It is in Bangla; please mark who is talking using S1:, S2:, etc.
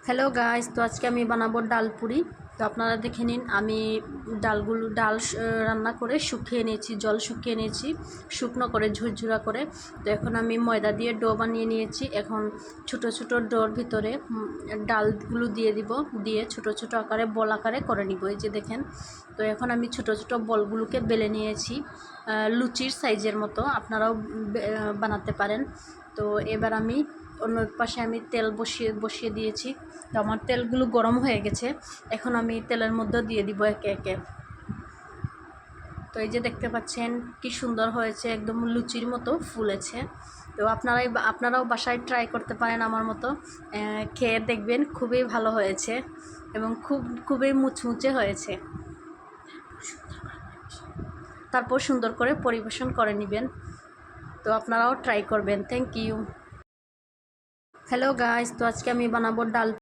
S1: হ্যালো গাইস, তো আজকে আমি বানাবো ডাল পুরি। তো আপনারা দেখে নিন, আমি ডাল রান্না করে শুকিয়ে নিয়েছি, জল শুকিয়ে নিয়েছি শুকনো করে, ঝুরঝুরা করে। তো এখন আমি ময়দা দিয়ে ডো বানিয়ে নিয়েছি। এখন ছোট ছোট ডোর ভিতরে ডালগুলো দিয়ে দিব, দিয়ে ছোট ছোট আকারে বল আকারে করে নিব। এই যে দেখেন, তো এখন আমি ছোট ছোট বলগুলোকে বেলে নিয়েছি, লুচির সাইজের মতো আপনারাও বানাতে পারেন। তো এবার আমি অন্য পাশে আমি তেল বসিয়ে দিয়েছি। তো আমার তেলগুলো গরম হয়ে গেছে, এখন আমি তেলের মধ্যে দিয়ে দিব একে একে। তো এই যে দেখতে পাচ্ছেন কি সুন্দর হয়েছে, একদম লুচির মতো ফুলেছে। তো আপনারাও বাসায় ট্রাই করতে পারেন আমার মতো, খেয়ে দেখবেন খুবই ভালো হয়েছে এবং খুবই মুচমুচে হয়েছে। তারপর সুন্দর করে পরিবেশন করে নেবেন। তো আপনারাও ট্রাই করবেন। Thank you. হ্যালো গাইস, তো আজকে আমি বানাবো ডাল